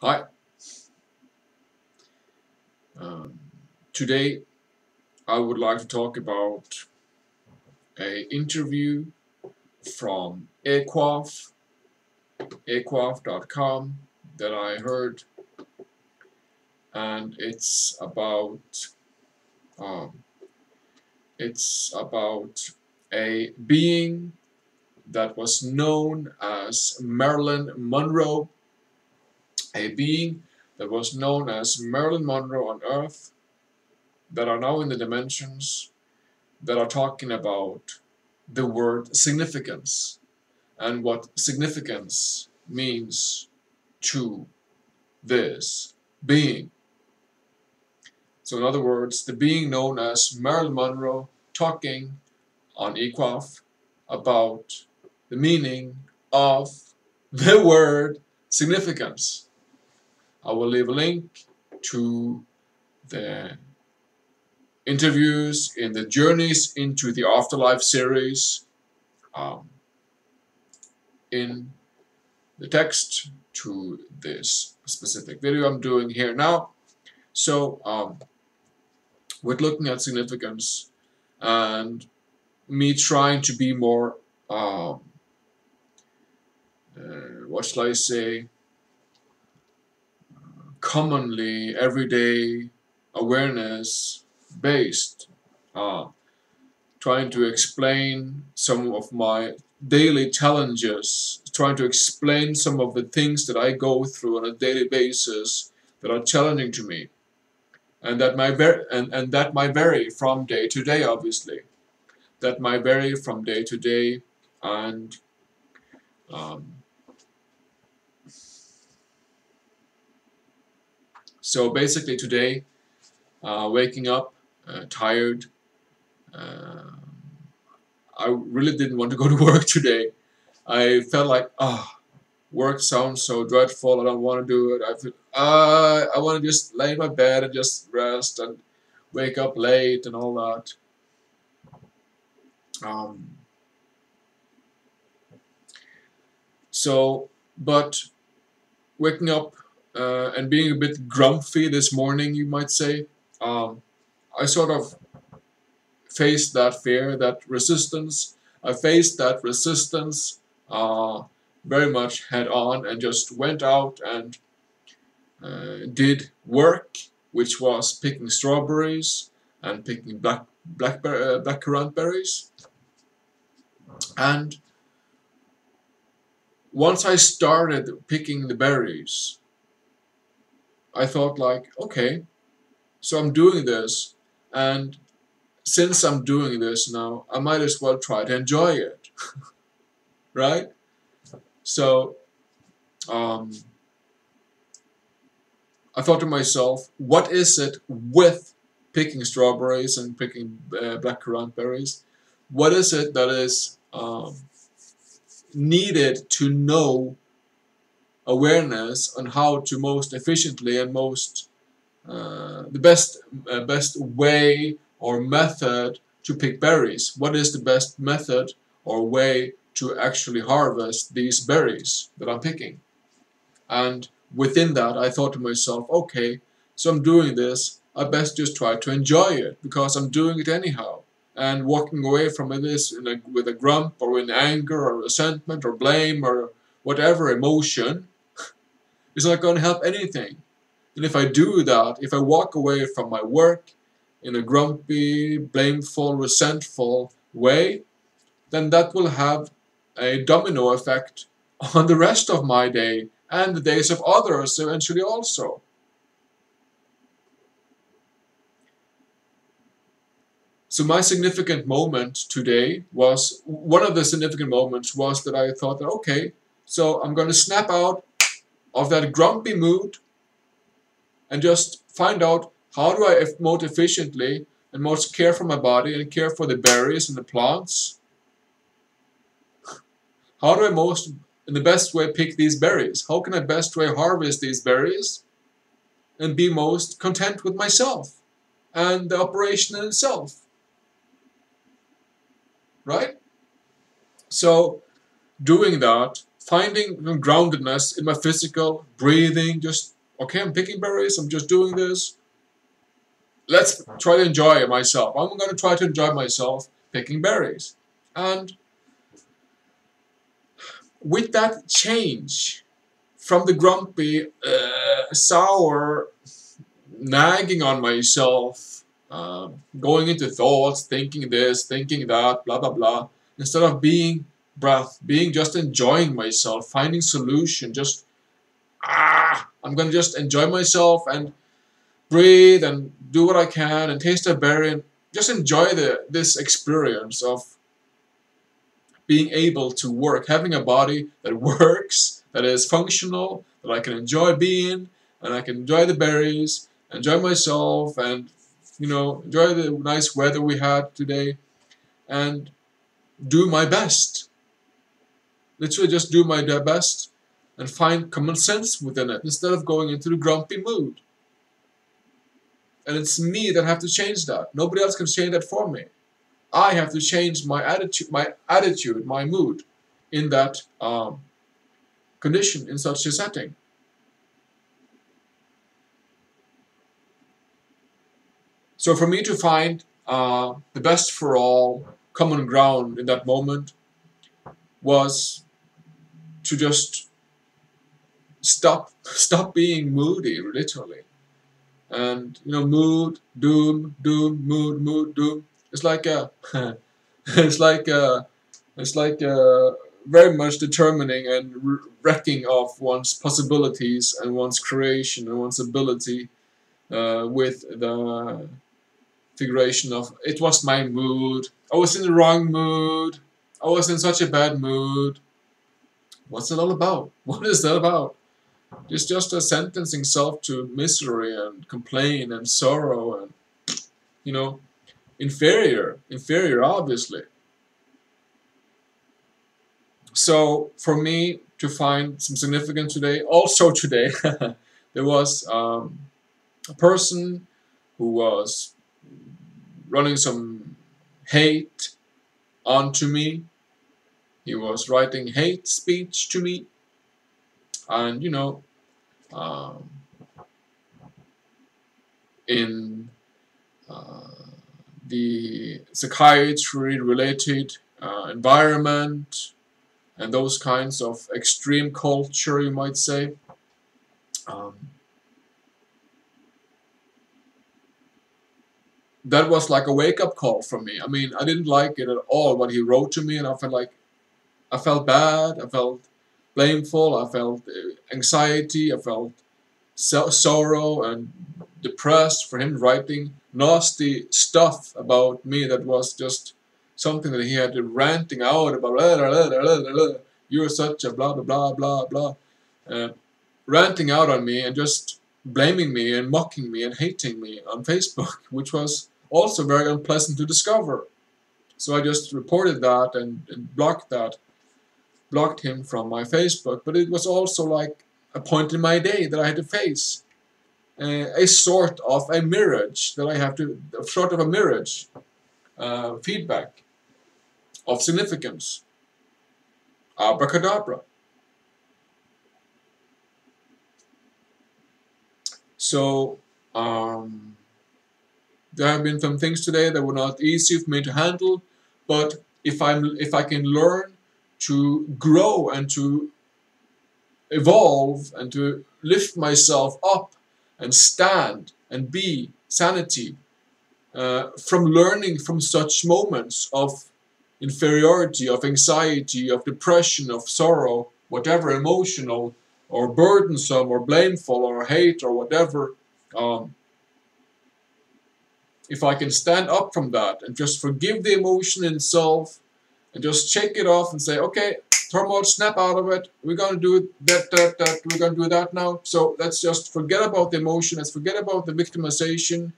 Hi. Um, Today I would like to talk about a interview from Airquaff.com that I heard, and um, it's about a being that was known as Marilyn Monroe, a being that was known as Marilyn Monroe on Earth, that are now in the dimensions, that are talking about the word significance and what significance means to this being. So, in other words, the being known as Marilyn Monroe talking on Equaf about the meaning of the word significance. I will leave a link to the interviews in the Journeys into the Afterlife series um, in the text to this specific video I'm doing here now. So, with looking at significance and me trying to be more, what shall I say, commonly everyday awareness based, uh, trying to explain some of my daily challenges, trying to explain some of the things that I go through on a daily basis that are challenging to me, and that might vary from day to day. Obviously, that might vary from day to day, and um, so basically today, waking up tired. Uh, I really didn't want to go to work today. I felt like, work sounds so dreadful. I don't want to do it. I want to just lay in my bed and just rest and wake up late and all that. Um, but waking up and being a bit grumpy this morning, you might say, I sort of faced that fear, that resistance. I faced that resistance very much head on and just went out and did work, which was picking strawberries and picking blackcurrant berries. And once I started picking the berries, I thought like, okay, so I'm doing this, and since I'm doing this now, I might as well try to enjoy it, right? So um, I thought to myself, what is it with picking strawberries and picking blackcurrant berries? What is it that is needed to know awareness on how to most efficiently and most the best way or method to pick berries? What is the best method or way to actually harvest these berries that I'm picking? And within that, I thought to myself, okay, so I'm doing this. I best just try to enjoy it because I'm doing it anyhow. And walking away from this with a grump or in anger or resentment or blame or whatever emotion is not going to help anything. And if I do that, if I walk away from my work in a grumpy, blameful, resentful way, then that will have a domino effect on the rest of my day and the days of others eventually also. So my significant moment today was, one of the significant moments was that I thought that, okay, so I'm going to snap out of that grumpy mood and just find out how do I most efficiently and most care for my body and care for the berries and the plants. How do I most, in the best way, pick these berries? How can I best way harvest these berries and be most content with myself and the operation in itself? Right? So, doing that finding groundedness in my physical, breathing, just, okay, I'm picking berries, I'm just doing this. Let's try to enjoy myself. I'm going to try to enjoy myself picking berries. And with that change from the grumpy, sour, nagging on myself, going into thoughts, thinking this, thinking that, blah, blah, blah, instead of being breath, being just enjoying myself, finding solution, just, I'm going to just enjoy myself and breathe and do what I can and taste a berry and just enjoy this experience of being able to work, having a body that works, that is functional, that I can enjoy being, and I can enjoy the berries, enjoy myself, and enjoy the nice weather we had today, and do my best. Literally just do my best and find common sense within it instead of going into the grumpy mood. And it's me that have to change that. Nobody else can change that for me. I have to change my attitude, my mood in that condition, in such a setting. So for me to find the best for all common ground in that moment was to just stop being moody, literally. And mood, doom, doom, mood, doom. It's like it's like very much determining and wrecking of one's possibilities and one's creation and one's ability with the figuration of it was my mood. I was in the wrong mood. I was in such a bad mood. What's it all about? What is that about? It's just a sentencing self to misery and complaint and sorrow and inferior obviously. So for me to find some significance today, also today, there was a person who was running some hate onto me. He was writing hate speech to me, and in the psychiatry related environment and those kinds of extreme culture, you might say, that was like a wake-up call for me. I mean, I didn't like it at all what he wrote to me, and I felt bad, I felt blameful, I felt anxiety, I felt sorrow and depressed for him writing nasty stuff about me that was just something that he had ranting out about. You're such a blah blah blah blah blah, ranting out on me and just blaming me and mocking me and hating me on Facebook, which was also very unpleasant to discover. So I just reported that and blocked him from my Facebook. But it was also like a point in my day that I had to face. A sort of a mirage that I have to, sort of a mirage feedback of significance. Abracadabra. So there have been some things today that were not easy for me to handle, but if I can learn to grow and to evolve and to lift myself up and stand and be sanity from learning from such moments of inferiority, of anxiety, of depression, of sorrow, whatever emotional or burdensome or blameful or hate or whatever, if I can stand up from that and just forgive the emotion in itself and just shake it off and say, okay, turmoil, snap out of it, we're going to do that, we're going to do that now, so let's just forget about the emotion, let's forget about the victimization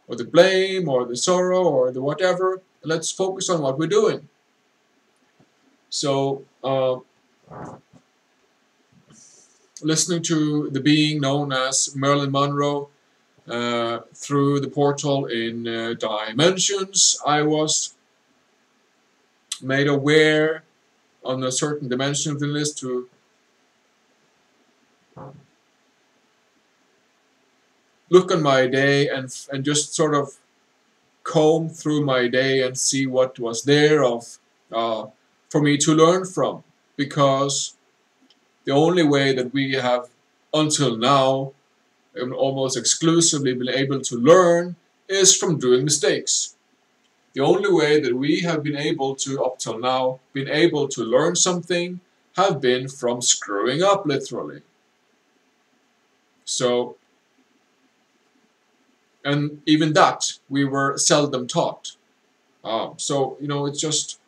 or the blame or the sorrow or the whatever, and let's focus on what we're doing. So listening to the being known as Marilyn Monroe through the portal in Dimensions, I was made aware on a certain dimension of the list to look on my day and just sort of comb through my day and see what was there of for me to learn from, because the only way that we have until now almost exclusively been able to learn is from doing mistakes. The only way that we have been able to, up till now, been able to learn something have been from screwing up, literally. So, and even that we were seldom taught. So, you know, it's just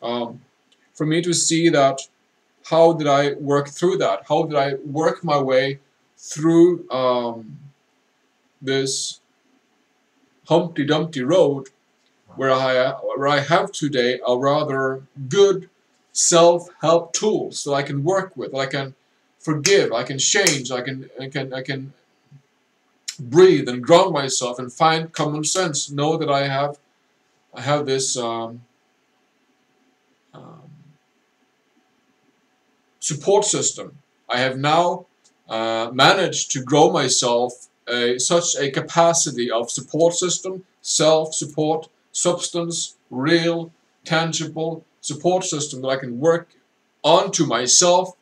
for me to see that, how did I work through that? How did I work my way through this Humpty Dumpty road where I have today a rather good self-help tools that I can work with, that I can forgive, I can change, I can breathe and ground myself and find common sense. Know that I have this support system. I have now managed to grow myself such a capacity of support system, self-support, substance, real, tangible support system that I can work onto myself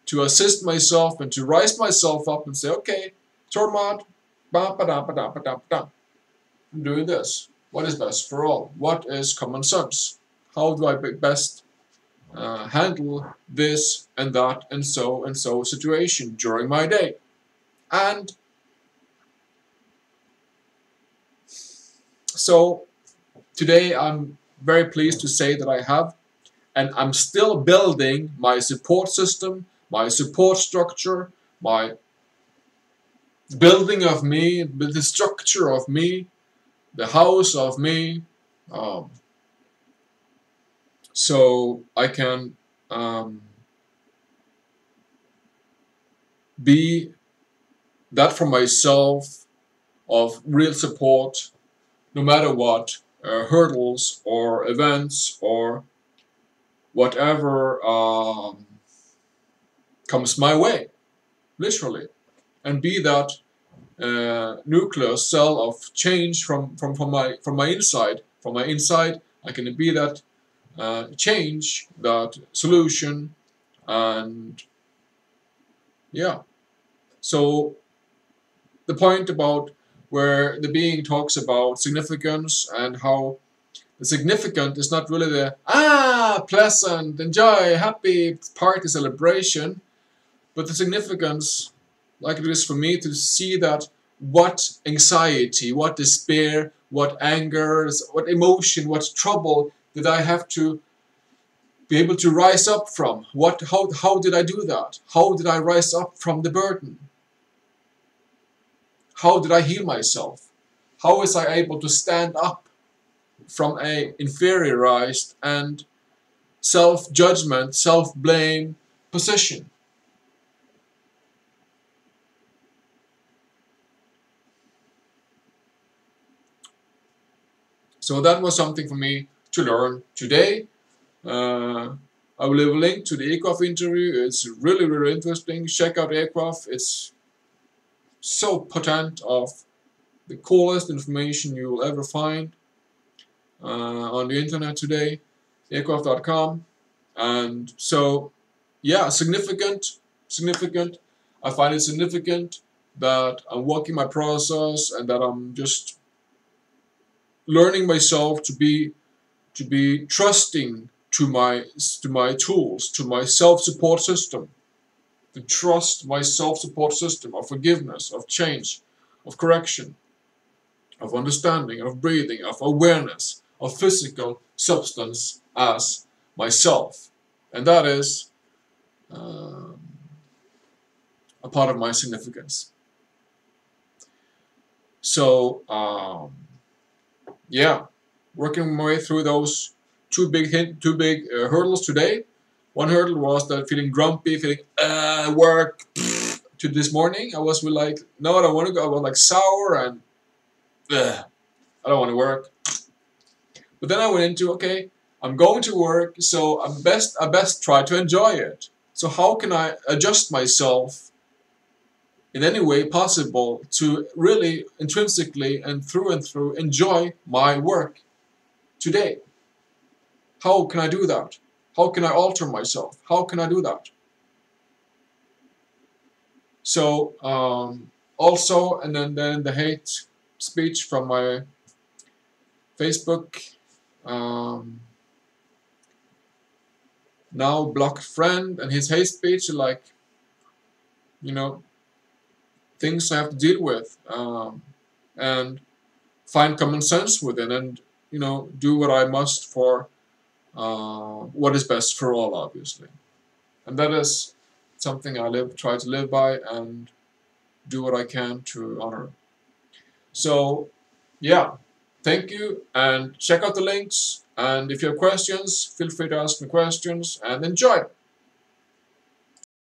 to assist myself and to rise myself up and say, okay, Tormod, I'm doing this. What is best for all? What is common sense? How do I best handle this and that and so situation during my day? And so today I'm very pleased to say that I have, and I'm still building my support system, my support structure, my building of me, the structure of me, the house of me, so I can be that for myself of real support, no matter what hurdles or events or whatever comes my way, literally, and be that nucleus cell of change from my inside. From my inside, I can be that change, that solution, and yeah. So the point about where the being talks about significance and how the significant is not really the pleasant, enjoy, happy party celebration, but the significance, like it is for me, to see that what anxiety, what despair, what anger, what emotion, what trouble did I have to be able to rise up from? How did I do that? How did I rise up from the burden? How did I heal myself? How was I able to stand up from a inferiorized and self-judgment, self-blame position? So that was something for me to learn today. I will leave a link to the Equaf interview. It's really, really interesting. Check out Equaf. It's so potent of the coolest information you will ever find on the internet today. Equaf.com. And so, yeah, significant. I find it significant that I'm walking my process and that I'm just learning myself to be trusting to my tools, to my self-support system, to trust my self-support system of forgiveness, of change, of correction, of understanding, of breathing, of awareness, of physical substance as myself. And that is a part of my significance. So, yeah, working my way through those two big hurdles today. One hurdle was that feeling grumpy, feeling work to this morning. I was really like, no, I don't want to go. I was like sour and I don't want to work. But then I went into, okay, I'm going to work, so I best try to enjoy it. So how can I adjust myself in any way possible to really intrinsically and through enjoy my work today. How can I do that? How can I alter myself? How can I do that? So also, and then the hate speech from my Facebook now blocked friend, and his hate speech, like, you know, things I have to deal with, and find common sense within, and do what I must for what is best for all, obviously. And that is something I try to live by, and do what I can to honor. So, yeah, thank you, and check out the links. And if you have questions, feel free to ask me questions, and enjoy.